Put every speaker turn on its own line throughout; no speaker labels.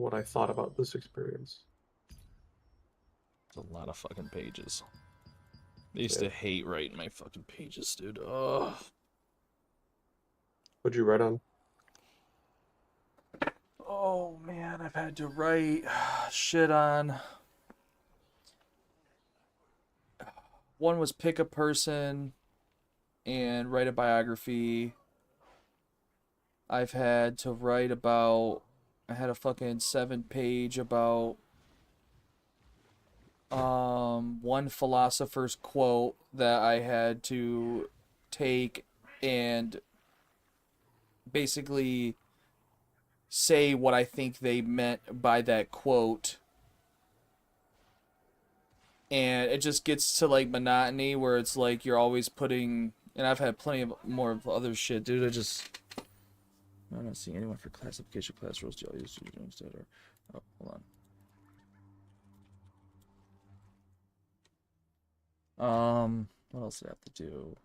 what I thought about this experience.
It's a lot of fucking pages. I used to hate writing my fucking pages, dude. Ugh.
What'd you write on?
Oh man, I've had to write shit on. One was pick a person and write a biography. I've had to write about. I had a fucking 7-page about one philosopher's quote that I had to take and basically say what I think they meant by that quote. And it just gets to like monotony where it's like you're always putting, and I've had plenty of more of other shit, dude. I'm not seeing anyone for classification class rules. Instead, or oh, hold on. What else did I have to do?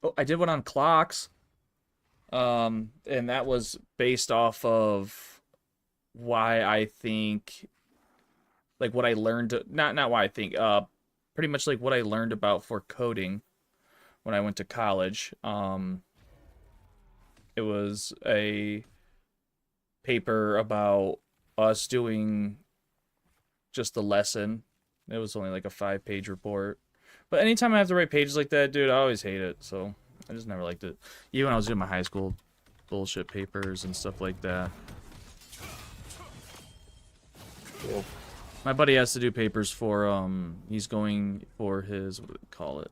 Oh, I did one on clocks. And that was based off of why I think, like what I learned, not why I think, pretty much like what I learned about for coding when I went to college. It was a paper about us doing just the lesson. It was only like a 5-page report. But anytime I have to write pages like that, dude, I always hate it. So I just never liked it. Even when I was doing my high school bullshit papers and stuff like that.
Yeah.
My buddy has to do papers for, he's going for his, what do they call it?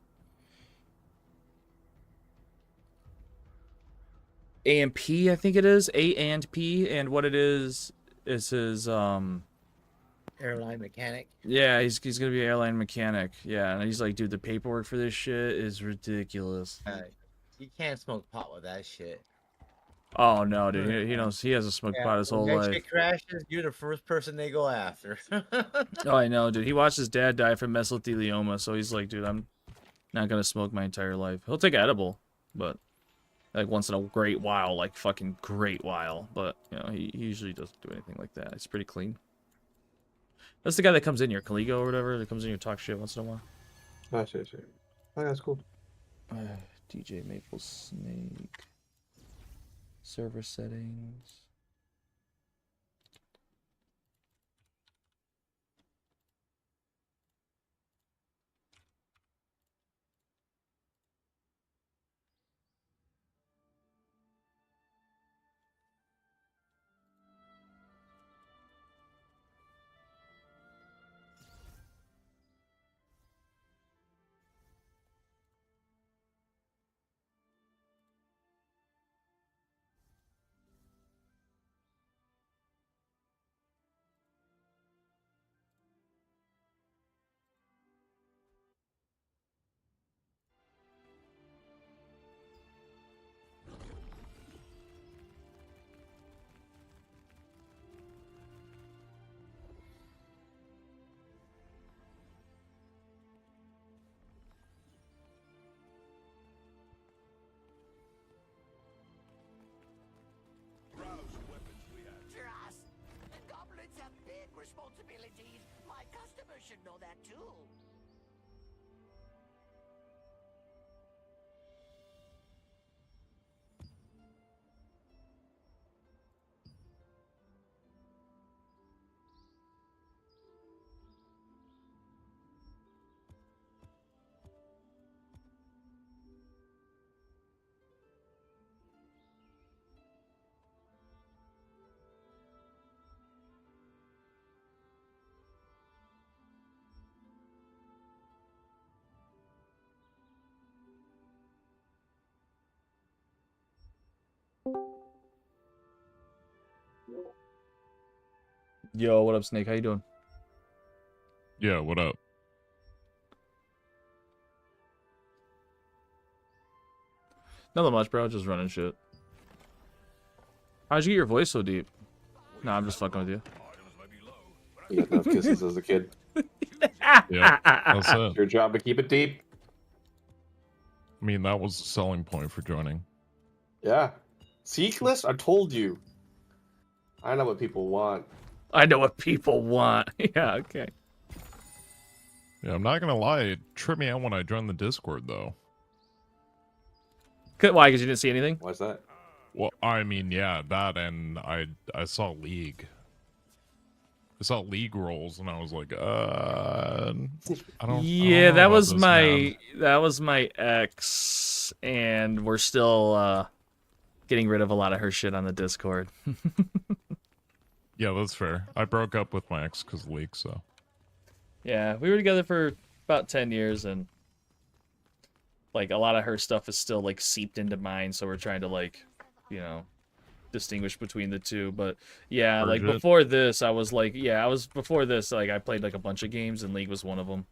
A&P, I think it is. A&P, and what it is his,
airline mechanic.
Yeah, he's gonna be an airline mechanic. Yeah, and he's like, dude, the paperwork for this shit is ridiculous.
You can't smoke pot with that shit.
Oh no, dude, he knows, he hasn't smoked pot his whole
when
life.
that shit crashes, you're the first person they go after.
Oh, I know, dude. He watched his dad die from mesothelioma, so he's like, dude, I'm not gonna smoke my entire life. He'll take edible, but like once in a great while, like fucking great while. But you know, he usually doesn't do anything like that. It's pretty clean. That's the guy that comes in here, Caligo or whatever, that comes in here and talks shit once in a while.
I see. Oh, that's cool.
DJ Maple Snake. Server settings.
Responsibilities. My customers should know that too.
Yo, what up, Snake? How you doing?
Yeah, what up?
Nothing much, bro. Just running shit. How'd you get your voice so deep? Nah, I'm just fucking with you.
You got enough kisses as a kid.
Yeah, that's it.
Your job to keep it deep.
I mean, that was the selling point for joining.
Yeah. Seekless? I told you. I know what people want.
I know what people want. Yeah, okay.
Yeah, I'm not gonna lie, it tripped me out when I joined the Discord though.
Why? Because you didn't see anything?
Why's that?
Well, I mean, yeah, that and I saw League. I saw League roles and I was like, I don't
Yeah,
know
that
about
was
this,
my
man.
ex, and we're still getting rid of a lot of her shit on the Discord.
Yeah, that's fair. I broke up with my ex because League, so.
Yeah, we were together for about 10 years, and like a lot of her stuff is still like seeped into mine, so we're trying to like, you know, distinguish between the two. But yeah, like
Purge it.
before this, before this, like I played like a bunch of games, and League was one of them.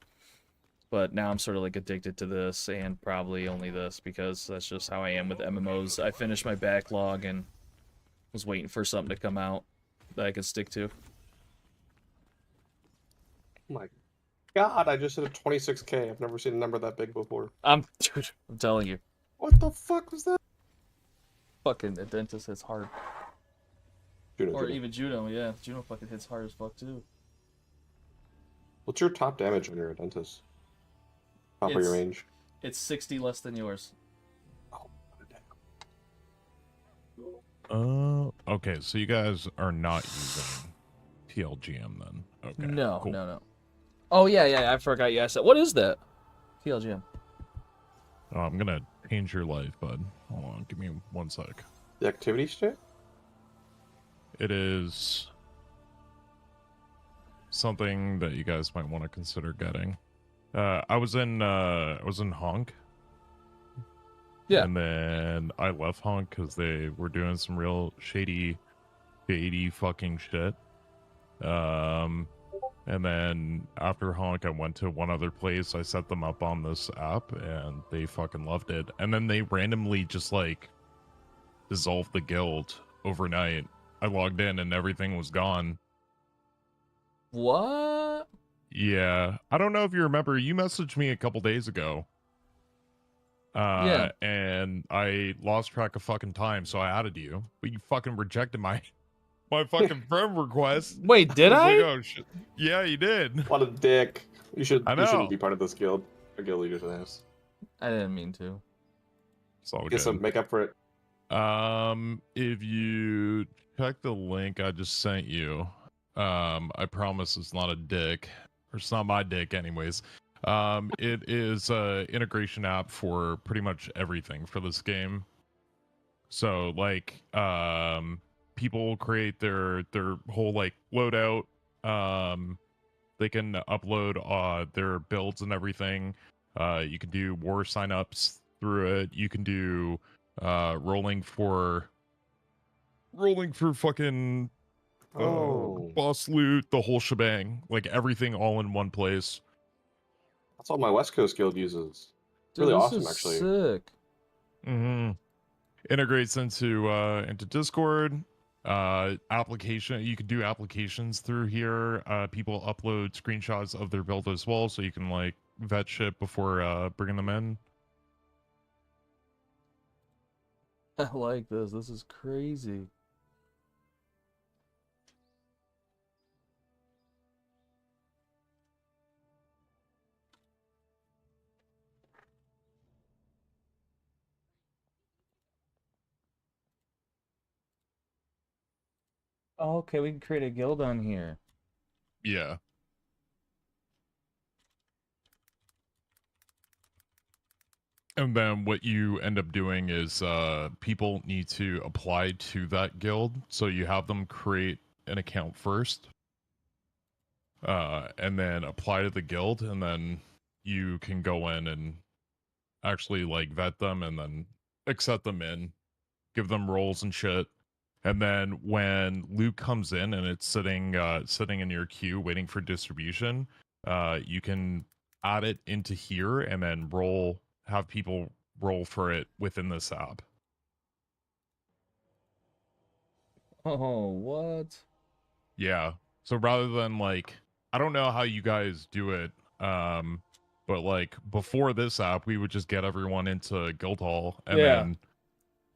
But now I'm sort of like addicted to this, and probably only this, because that's just how I am with MMOs. I finished my backlog and was waiting for something to come out that I could stick to.
Oh my God, I just hit a 26K. I've never seen a number that big before.
Dude, I'm telling you,
What the fuck was that?
fucking a dentist hits hard.
Juno,
Or
Juno.
even Juno, yeah. Juno fucking hits hard as fuck too.
What's your top damage when you're a dentist? Top of your range?
It's 60 less than yours.
Okay, so you guys are not using TLGM then? Okay.
No,
cool.
no. Oh yeah, I forgot you asked that. What is that? TLGM.
Oh, I'm gonna change your life, bud. Hold on, give me 1 sec.
The activity shit?
It is something that you guys might want to consider getting. I was in Honk.
Yeah.
And then I left Honk because they were doing some real shady fucking shit. And then after Honk, I went to one other place. I set them up on this app, and they fucking loved it. And then they randomly just like dissolved the guild overnight. I logged in and everything was gone.
What?
Yeah, I don't know if you remember. You messaged me a couple days ago.
Yeah.
And I lost track of fucking time, so I added you. But you fucking rejected my fucking friend request.
Wait, did
was
I?
like, oh shit. Yeah, you did.
What a dick. You
I know.
shouldn't be part of this guild. A guild leader's an ass.
I didn't mean to.
It's all
Get some
good.
make up for it.
If you check the link I just sent you, I promise it's not a dick. Or it's not my dick anyways. It is a integration app for pretty much everything for this game. So like people create their whole like loadout. They can upload their builds and everything. You can do war signups through it. You can do rolling for fucking boss loot, the whole shebang, like everything all in one place.
That's all my West Coast guild uses.
Dude,
Really
this
awesome,
is
actually.
sick.
Integrates into Discord. Application, you can do applications through here. People upload screenshots of their build as well, so you can like vet shit before bringing them in.
I like this. This is crazy. Oh, okay, we can create a guild on here.
Yeah. And then what you end up doing is people need to apply to that guild. So you have them create an account first. And then apply to the guild, and then you can go in and actually like vet them and then accept them in, give them roles and shit. And then when loot comes in and it's sitting in your queue waiting for distribution, you can add it into here and then have people roll for it within this app.
Oh, what?
Yeah. So rather than like, I don't know how you guys do it, but like before this app, we would just get everyone into Guildhall, and
Yeah.
then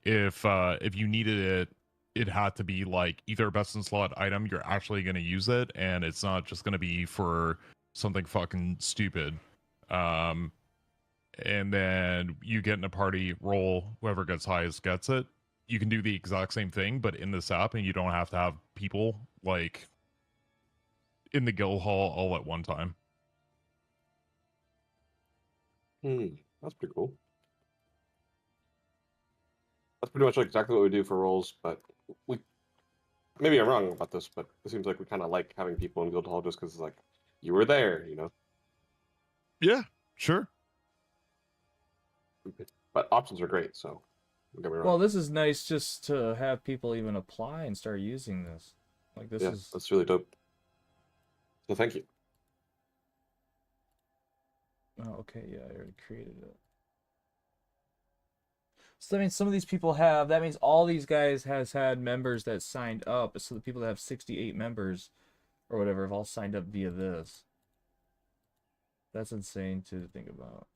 if you needed it it had to be like either a best in slot item, you're actually going to use it, and it's not just going to be for something fucking stupid. And then you get in a party, roll, whoever gets highest gets it. You can do the exact same thing, but in this app, and you don't have to have people like in the guild hall all at one time.
That's pretty cool. That's pretty much exactly what we do for roles, but we maybe I'm wrong about this, but it seems like we kind of like having people in guild hall just because it's like you were there, you know.
Yeah, sure.
But options are great, so don't get me wrong.
Well, this is nice just to have people even apply and start using this. Like this
yeah,
is
that's really dope. So thank you.
Oh, okay, yeah, I already created it. So that means some of these people have, that means all these guys has had members that signed up. So the people that have 68 members or whatever have all signed up via this. That's insane to think about.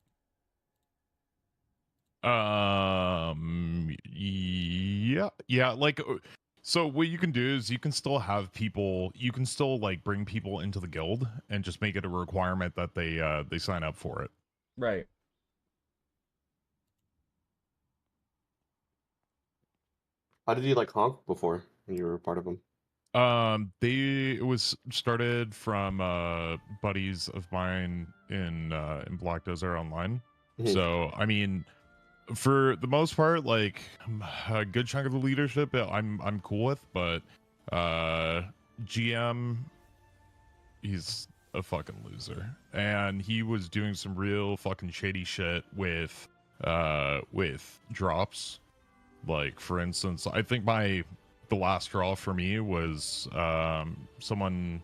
Yeah, like, so what you can do is you can still have people, you can still like bring people into the guild and just make it a requirement that they sign up for it.
Right.
How did you like honk before when you were part of them?
It was started from buddies of mine in Black Desert Online. So I mean, for the most part, like a good chunk of the leadership I'm cool with, but GM, he's a fucking loser, and he was doing some real fucking shady shit with drops. Like, for instance, I think the last draw for me was someone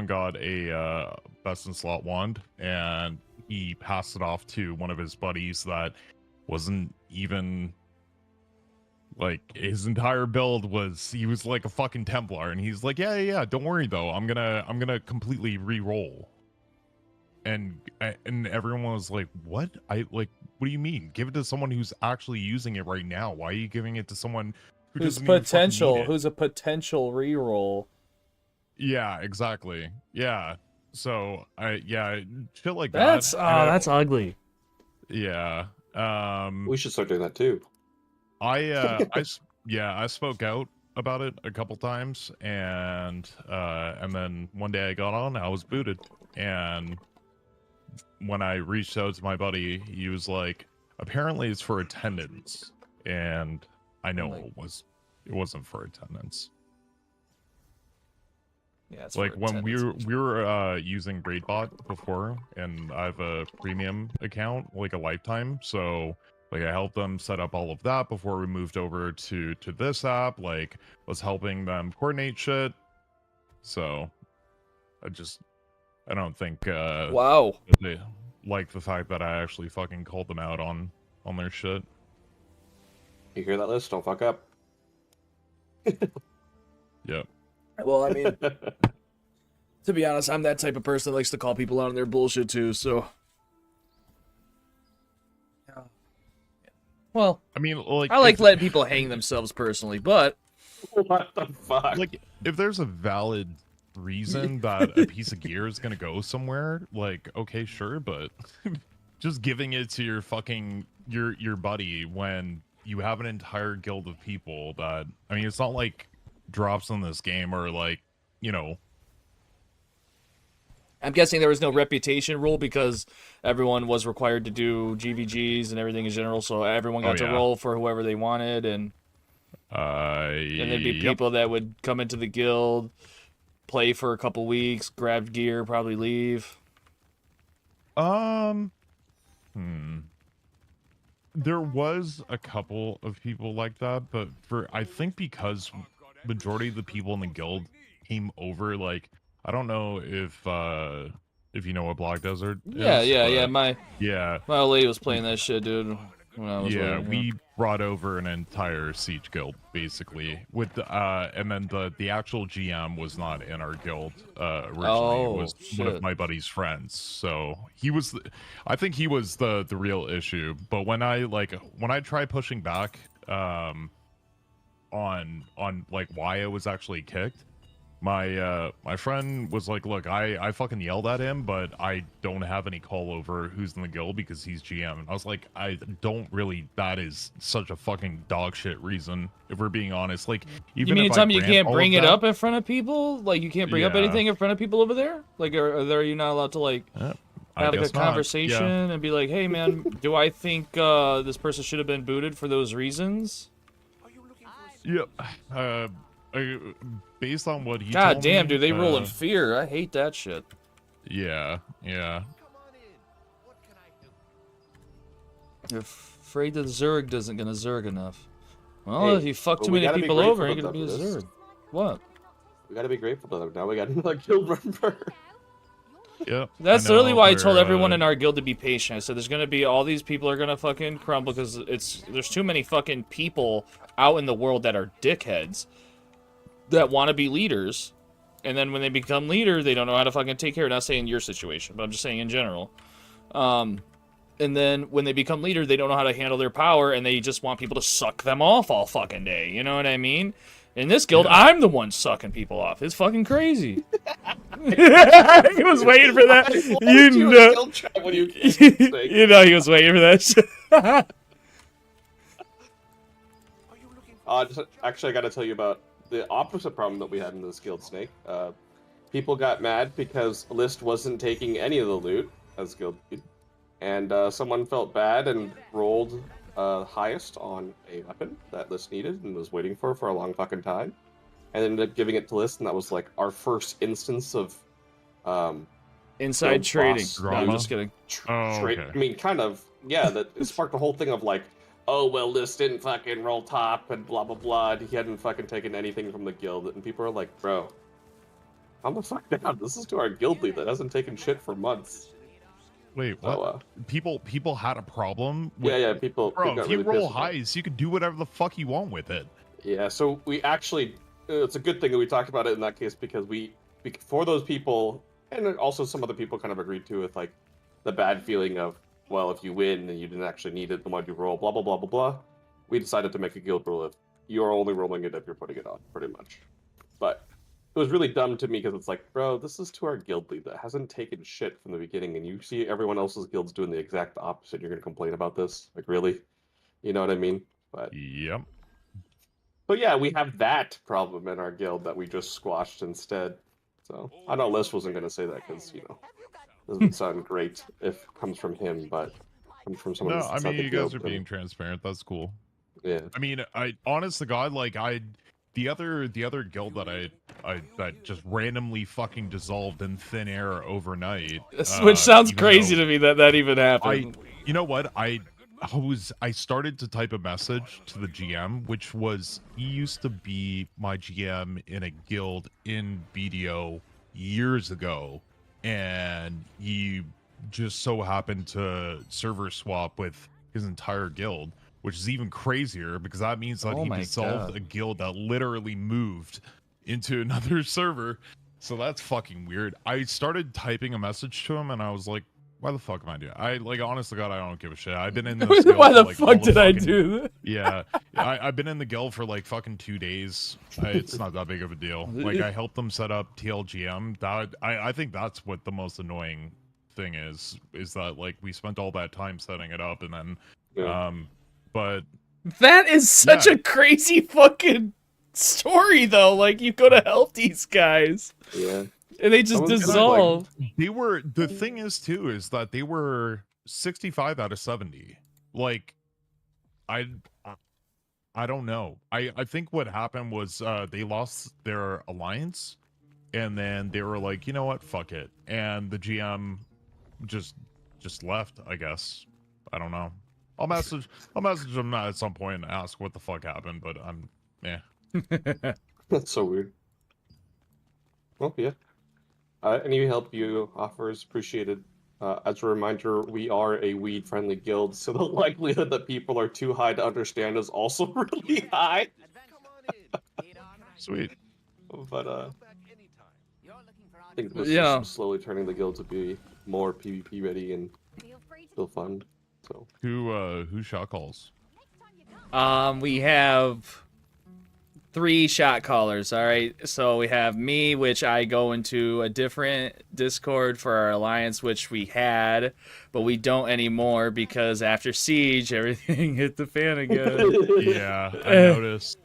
got a best in slot wand, and he passed it off to one of his buddies that wasn't even like, his entire build was, he was like a fucking Templar, and he's like, yeah, don't worry though, I'm gonna completely re-roll. And everyone was like, what? What do you mean? Give it to someone who's actually using it right now. Why are you giving it to someone who
Who's
doesn't even fucking need it?
who's a potential reroll.
Yeah, exactly. Yeah. So shit like
That's
that.
that's ugly.
Yeah.
We should start doing that too.
I spoke out about it a couple times, and then one day I got on, I was booted, and when I reached out to my buddy, he was like, apparently it's for attendance, and I know it wasn't for attendance.
Yeah, it's
like
for
when
attendance.
we were using GradeBot before, and I have a premium account, like a lifetime, so like I helped them set up all of that before we moved over to this app, like was helping them coordinate shit. So I don't think
Wow.
they like the fact that I actually fucking called them out on their shit.
You hear that, list? Don't fuck up.
Yep.
Well, I mean, to be honest, I'm that type of person that likes to call people out on their bullshit too, so. Yeah. Well,
I mean, like,
I like letting people hang themselves personally, but
What the fuck?
like, if there's a valid reason that a piece of gear is gonna go somewhere, like, okay, sure, but just giving it to your fucking your buddy when you have an entire guild of people that, I mean, it's not like drops in this game or like, you know,
I'm guessing there was no reputation rule because everyone was required to do GVGs and everything in general, so everyone got to roll for whoever they wanted, and there'd be people that would come into the guild, play for a couple weeks, grab gear, probably leave.
There was a couple of people like that, but I think because majority of the people in the guild came over, like, I don't know if you know what Black Desert is.
Yeah.
My
old lady was playing that shit, dude. When I was
we brought over an entire siege guild basically with and then the actual GM was not in our guild originally. It was one of my buddy's friends, so he was I think he was the real issue. But when I try pushing back, on like why I was actually kicked. My friend was like, look, I fucking yelled at him, but I don't have any call over who's in the guild because he's GM. And I was like, I don't really, that is such a fucking dog shit reason, if we're being honest. Like, even
You mean
if
to tell me you
grant
can't
all
bring
of
it
that-
up in front of people? Like, you can't bring up
Yeah.
anything in front of people over there? Like, are you not allowed to, like,
I
have like a
guess not.
conversation
Yeah.
and be like, hey, man, do I think this person should have been booted for those reasons?
Yep. Based on what he
God
told
damn,
me,
dude, they roll in fear. I hate that shit.
Yeah, yeah.
You're afraid the Zerg isn't gonna Zerg enough. Well,
Hey,
if you fuck
but
too
we
many
gotta be
people
grateful
over,
to
ain't gonna
them
be a
for this.
Zerg. What?
We gotta be grateful to them. Now we got another guild member.
Yep.
That's
I know,
literally why I told
we're,
everyone in our guild to be patient. I said there's gonna be all these people are gonna fucking crumble because there's too many fucking people out in the world that are dickheads that want to be leaders, and then when they become leader, they don't know how to fucking take care. Not saying your situation, but I'm just saying in general. And then when they become leader, they don't know how to handle their power, and they just want people to suck them off all fucking day. You know what I mean? In this guild, I'm the one sucking people off. It's fucking crazy. He was waiting for that. You know,
When you,
you know he was waiting for that shit.
actually, I gotta tell you about the opposite problem that we had in this guild, Snake. People got mad because List wasn't taking any of the loot as guild lead, and someone felt bad and rolled highest on a weapon that List needed and was waiting for a long fucking time, and ended up giving it to List, and that was like our first instance of
Inside
guild
trading.
boss
No, I'm
drama?
just kidding.
okay.
I mean, kind of, yeah. That it sparked the whole thing of like, oh well, List didn't fucking roll top and blah blah blah. He hadn't fucking taken anything from the guild, and people are like, bro, calm the fuck down. This is to our guild lead that hasn't taken shit for months.
Wait, what?
So,
People had a problem with,
yeah, people.
bro,
got
if you
really
roll
pissed about it.
highs, you can do whatever the fuck you want with it.
Yeah, so we actually, it's a good thing that we talked about it in that case because we for those people, and also some other people kind of agreed to with like the bad feeling of, well, if you win and you didn't actually need it, then why'd you roll, blah, blah, blah, blah, blah. We decided to make a guild rule of you're only rolling it if you're putting it on, pretty much. But it was really dumb to me because it's like, bro, this is to our guild lead that hasn't taken shit from the beginning, and you see everyone else's guilds doing the exact opposite. You're going to complain about this? Like, really? You know what I mean?
Yep.
But yeah, we have that problem in our guild that we just squashed instead. So I know Liz wasn't going to say that because, you know, doesn't sound great if it comes from him, but comes from someone
No,
that's
I
outside
mean,
the
you guys
guild,
are
then,
being transparent. That's cool.
yeah.
I mean, I honest to God, like the other guild that that just randomly fucking dissolved in thin air overnight.
Which sounds
even
crazy
though
to me that even happened.
you know what? I started to type a message to the GM, which was he used to be my GM in a guild in BDO years ago, and he just so happened to server swap with his entire guild, which is even crazier because that means that
Oh
he
my
dissolved
God.
a guild that literally moved into another server. So that's fucking weird. I started typing a message to him and I was like, why the fuck am I doing? I like, honest to God, I don't give a shit. I've been in this guild
Why
for,
the
like, all
fuck did I
fucking-
do that?
Yeah, I've been in the guild for like fucking 2 days. It's not that big of a deal. Like I helped them set up TLGM. That I think that's what the most annoying thing is that like we spent all that time setting it up and then
Yeah.
but
That is such
Yeah.
a crazy fucking story, though. Like, you go to help these guys,
Yeah.
and they just
Someone's gonna,
dissolve.
they were the thing is too is that they were 65 out of 70. Like I don't know. I think what happened was they lost their alliance and then they were like, you know what, fuck it. And the GM just left, I guess. I don't know. I'll message them at some point and ask what the fuck happened, but I'm
That's so weird. Well, yeah. Any help you offer is appreciated. As a reminder, we are a weed-friendly guild, so the likelihood that people are too high to understand is also really high.
sweet.
But I think this
Yeah.
is slowly turning the guild to be more PvP ready and still fun. So
Who shot calls?
We have 3 shot callers. All right, so we have me, which I go into a different Discord for our alliance, which we had, but we don't anymore because after Siege, everything hit the fan again.
Yeah, I noticed.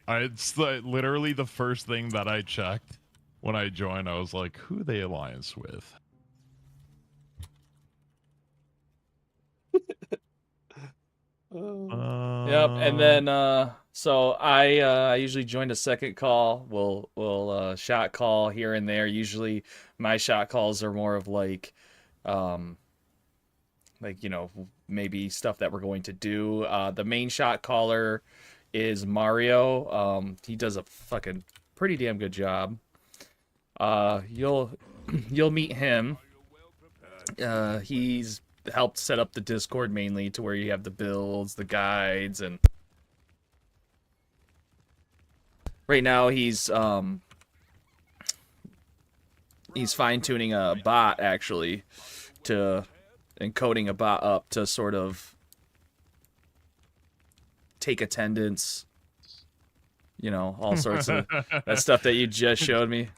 It's literally the first thing that I checked when I joined. I was like, who they alliance with?
Yep, and then so I usually join a second call. We'll shot call here and there. Usually my shot calls are more of like you know, maybe stuff that we're going to do. The main shot caller is Mario. He does a fucking pretty damn good job. You'll meet him. He's helped set up the Discord mainly to where you have the builds, the guides, and right now he's fine-tuning a bot actually and coding a bot up to sort of take attendance, you know, all sorts of that stuff that you just showed me.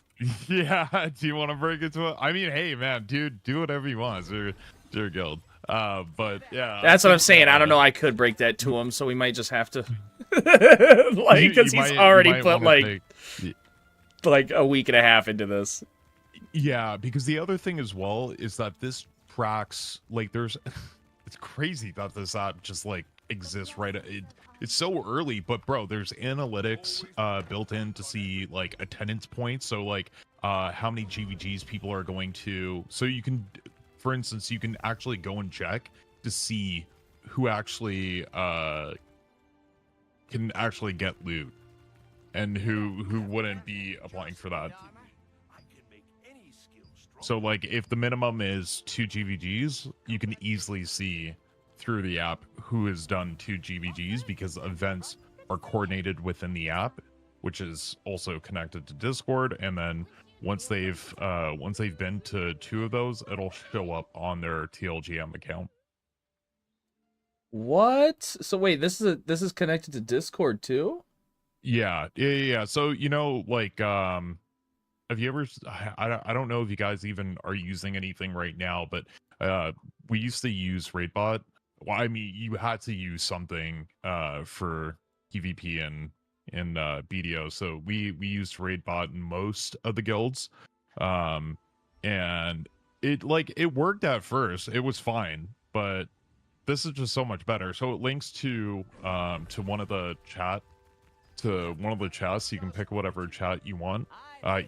Yeah, do you want to break into it? I mean, hey man, dude, do whatever you want. It's your guild. But yeah,
that's what I'm saying. I don't know. I could break that to him, so we might just have to, like, because he's already put like a week and a half into this.
Yeah, because the other thing as well is that this tracks like it's crazy that this app just like exists right. It's so early, but bro, there's analytics built in to see like attendance points. So like how many GVGs people are going to. So you can, for instance, you can actually go and check to see who actually can actually get loot and who wouldn't be applying for that. So like if the minimum is 2 GVGs, you can easily see through the app who has done 2 GVGs because events are coordinated within the app, which is also connected to Discord. And then once they've been to 2 of those, it'll show up on their TLGM account.
What? So wait, this is connected to Discord too?
Yeah. So you know, like have you ever, I don't know if you guys even are using anything right now, but we used to use RaidBot. Well, I mean, you had to use something for PvP and BDO. So we used RaidBot in most of the guilds. And it worked at first. It was fine, but this is just so much better. So it links to one of the chats. You can pick whatever chat you want.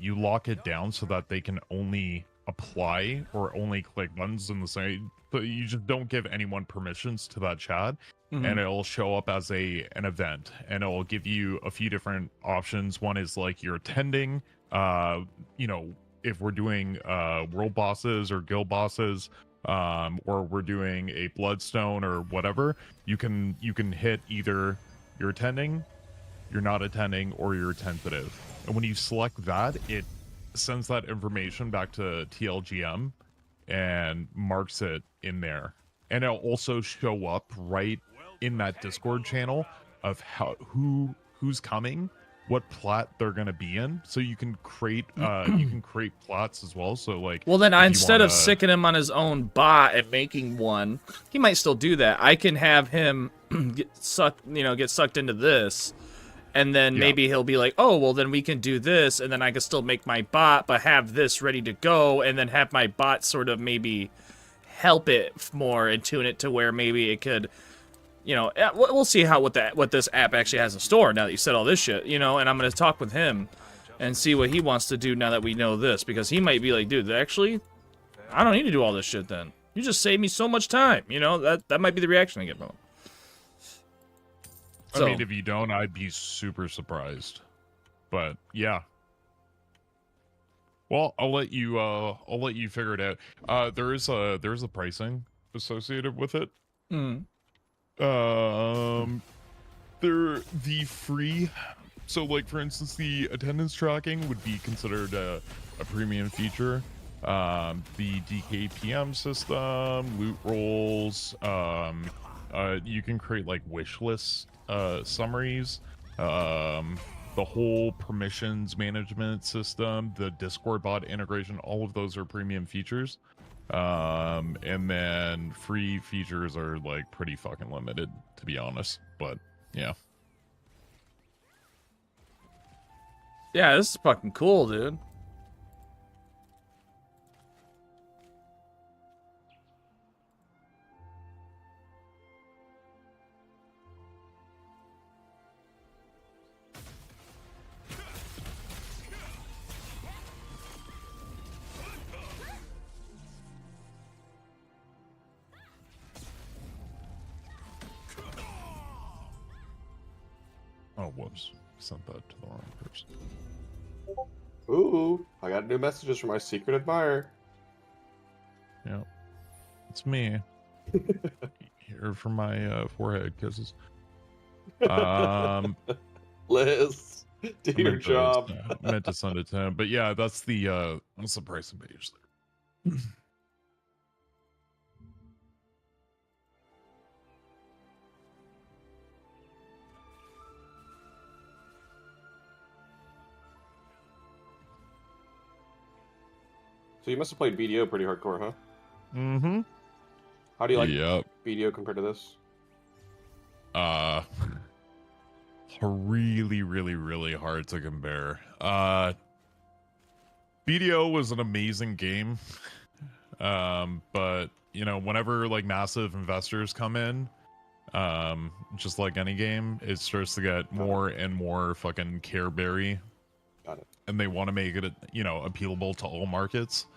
You lock it down so that they can only apply or only click buttons in the same, but you just don't give anyone permissions to that chat.
Mm-hmm.
And it'll show up as an event, and it'll give you a few different options. One is like you're attending, you know, if we're doing world bosses or guild bosses, or we're doing a bloodstone or whatever, you can hit either you're attending, you're not attending, or you're tentative. And when you select that, it sends that information back to TLGM and marks it in there. And it'll also show up right in that Discord channel of who's coming, what plat they're gonna be in. So you can create plats as well. So like,
well, then instead of sicking him on his own bot and making one, he might still do that. I can have him get sucked into this. And then maybe he'll be like, oh, well, then we can do this, and then I can still make my bot, but have this ready to go, and then have my bot sort of maybe help it more and tune it to where maybe it could, you know, we'll see what this app actually has in store now that you said all this shit, you know, and I'm going to talk with him and see what he wants to do now that we know this, because he might be like, dude, actually, I don't need to do all this shit then. You just saved me so much time, you know, that might be the reaction I get from him.
I mean, if you don't, I'd be super surprised. But yeah. Well, I'll let you figure it out. There's a pricing associated with it. The free, so like for instance, the attendance tracking would be considered a premium feature. The DKPM system, loot rolls, you can create like wish lists summaries, the whole permissions management system, the Discord bot integration, all of those are premium features. And then free features are like pretty fucking limited, to be honest. But yeah.
Yeah, this is fucking cool, dude.
Oh, whoops. Sent that to the wrong person.
Ooh, I got new messages from my secret admirer.
Yep. It's me. Here for my forehead kisses.
Liz, do
I
your
meant
job.
meant to send it to him. But yeah, that's the pricing page there.
So you must have played BDO pretty hardcore, huh?
Mm-hmm.
How do you like
Yep.
BDO compared to this?
Really, really, really hard to compare. BDO was an amazing game. But you know, whenever like massive investors come in, just like any game, it starts to get more and more fucking Careberry.
Got it.
And they want to make it, you know, appealable to all markets.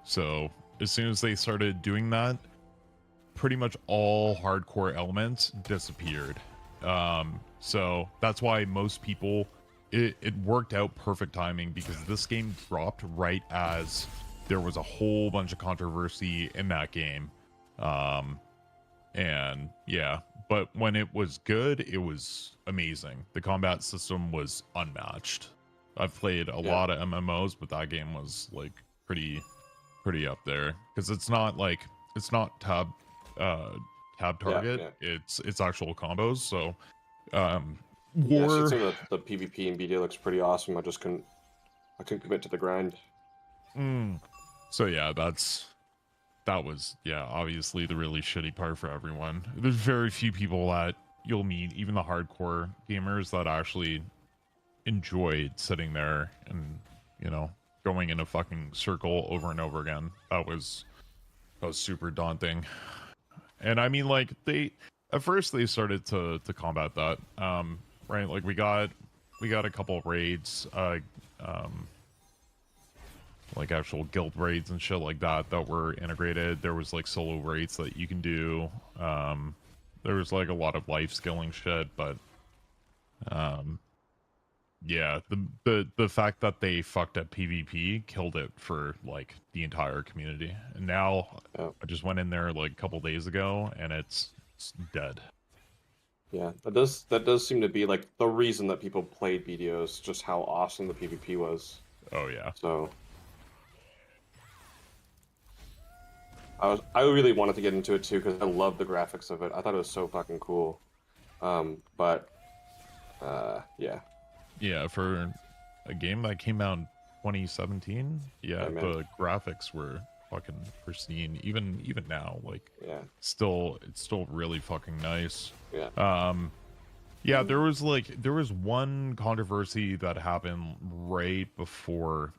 So as soon as they started doing that, pretty much all hardcore elements disappeared. So that's why most people, it worked out perfect timing, because this game dropped right as there was a whole bunch of controversy in that game. And yeah, but when it was good, it was amazing. The combat system was unmatched. I've played a lot of MMOs, but that game was like pretty up there, because it's not tab target. It's actual combos. So
Yeah,
war.
some of the PvP in BDO looks pretty awesome. I couldn't commit to the grind.
So yeah, that was obviously the really shitty part for everyone. There's very few people that you'll meet, even the hardcore gamers, that actually enjoyed sitting there and, you know, going in a fucking circle over and over again. That was super daunting. And I mean, like, at first they started to combat that, right? Like we got a couple of raids, like actual guild raids and shit like that were integrated. There was like solo raids that you can do. There was like a lot of life skilling shit, but yeah, the fact that they fucked up PvP killed it for like the entire community. And now I just went in there like a couple days ago and it's dead.
Yeah, that does seem to be like the reason that people played BDOs, just how awesome the PvP was.
Oh yeah.
So I really wanted to get into it too, because I love the graphics of it. I thought it was so fucking cool. But yeah.
Yeah, for a game that came out in 2017, the graphics were fucking pristine. Even now, like, it's still really fucking nice.
Yeah.
There was one controversy that happened right before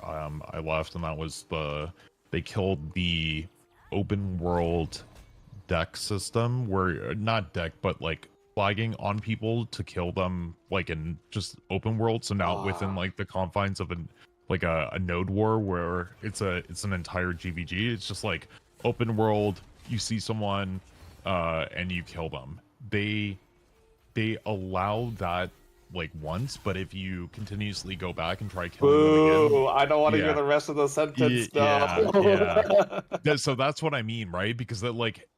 I left, and that was they killed the open world deck system, where not deck but like flagging on people to kill them, like in just open world, so not within like the confines of a node war where it's an entire GVG. It's just like open world, you see someone and you kill them. They allow that like once, but if you continuously go back and try killing them again,
I don't want to hear the rest of the sentence. No.
So that's what I mean, right? Because that, like,